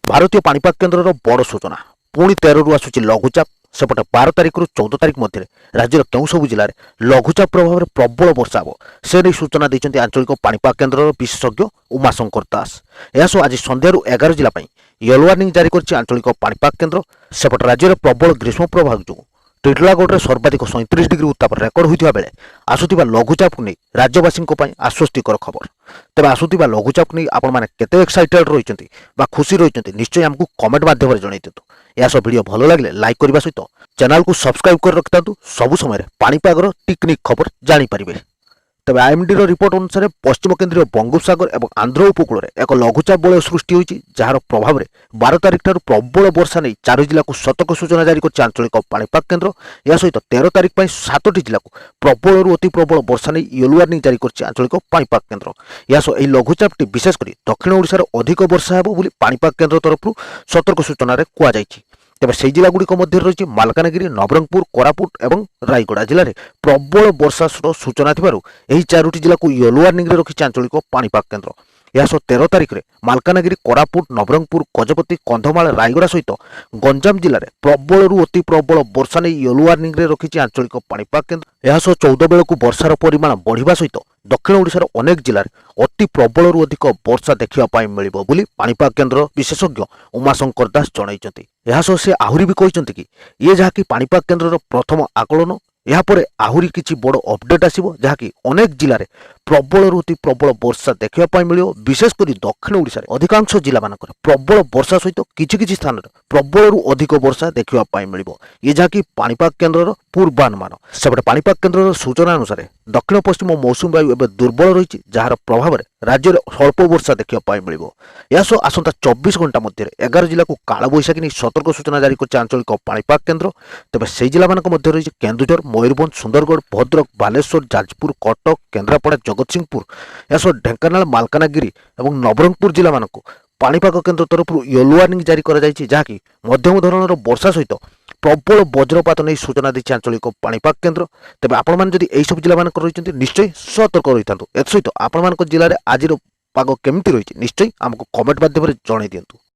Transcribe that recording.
भारतीय पाणीपाग केन्द्र बड़ सूचना पुणी 13 रु आसुची लघुचाप सेपटे 12 तारिख रु 14 तारिख मध्य राज्यर केउ सब जिले में लघुचाप प्रभाव में प्रबल वर्षा हो से नहीं सूचना देते आंचलिक पाणीपाग केन्द्र विशेषज्ञ उमाशंकर दास। यह आज संध्यार 11 जिला येलो वार्निंग जारी कर आंचलिक पाणीपाग केन्द्र सेपटे राज्य में प्रबल ग्रीष्म प्रभाव जो टिटलागढ़ में सर्वाधिक 37 डिग्री उत्ताप रेकर्ड होता बेले आसुवा लघुचाप को नहीं राज्यवासी आश्वस्तिकर खबर। तेज आसुवा लघुचाप नहीं आपण केते एक्साइटेड रही खुशी रही निश्चय आमको कमेंट माध्यम जन दिंतु। यह सब वीडियो भल लगे लाइक करने सहित चैनल को सब्सक्राइब कर रखि था सबु समय पाणीपागर टिकनिक खबर जानीपारे। तेज आईएमडी रिपोर्ट अनुसार पश्चिम केन्द्रीय बंगोपसागर और आंध्र उपकूल में एक लघुचाप बलय सृष्टि होती जार प्रभाव में 12 तारिख ठार प्रबल वर्षा नहीं 4 जिला को सतर्क सूचना जारी कर आंचलिक पाणीपाग केन्द्र। यह सहित 13 तारिख 7टी जिला को प्रबल अति प्रबल वर्षा नहीं येलो वार्निंग जारी कर आंचलिक पाणीपाग केन्द्र। यह सह लघुचापटी विशेषकर दक्षिण ओडिशार अधिक वर्षा हेबो बोली पाणीपाग केन्द्र तरफ सतर्क सूचना कहुଯାଇଛି। तेज से जिलागुड़िक मध्य रही मालकानगिरी, नवरंगपुर, कोरापुट और रायगड़ा जिले में प्रबल वर्षा सूचना थी 4टी जिला को येलो वार्निंग रखी आंचलिक पाणीपाग केन्द्र। यह 13 तारिख में मालकानगिरी, कोरापुट, नवरंगपुर, गजपति, कंधमाल, रायगड़ा सहित गंजाम जिले में प्रबल अति प्रबल वर्षा नहीं येलो वार्निंग रखी आंचलिक पाणीपाग केन्द्र। यह 14 बेलू वर्षार परिमाण बढ़िबा सहित दक्षिण ओडिशार अनेक जिले में अति प्रबल अधिक वर्षा देखा मिलिबो बोली पाणीपाग केन्द्र विशेषज्ञ उमाशंकर दास जनइचंती। यह से आहरी भी कहते कि ये जहाँकि पाणीपाग केन्द्र प्रथम आकलन यापर आहरी किछि बड़ अपडेट आसिबो जहाँकि अनेक जिले में प्रबल अति प्रबल वर्षा देखा मिलियो। विशेषकर दक्षिण ओडिशार अधिकांश जिला मानकर प्रबल वर्षा सहित किछि स्थान में प्रबल अधिक वर्षा देखा मिलियो। ये जहाँकि पाणीपाग केन्द्र पूर्वानुमान सेपटे पाणीपाग केन्द्र सूचना अनुसार दक्षिण पश्चिम मौसुमी वायु एवं दुर्बल रही जार प्रभाव में राज्य में अल्प वर्षा देखा मिलियो। यह सह आसंता 24 घंटा मध्य 11 जिला को काल बैशाखी नहीं सतर्क सूचना जारी कर आंचलिक पाणीपाग केन्द्र। तेज से जिला मध्य रही केन्दुझर, मयूरभंज, सुंदरगढ़, भद्रक, बालेश्वर, जाजपुर, कटक, केन्द्रापड़ा, जगतसिंहपुर, यह सह ढेंकानाल, मालकानगिरी और नवरंगपुर जिला मानक पाणीपाग केन्द्र तरफ येलो वार्निंग जारी कर जहाँकि मध्यम धरणर वर्षा सहित प्रबल वज्रपात नहीं सूचना दी आंचलिक पाणीपाग केन्द्र। तेज आपण सब जिला रही निश्चय सतर्क रही था। एसहित आपण जिले में आज पाग केमती रही निश्चय आमको कमेंट माध्यम जन दिंतु।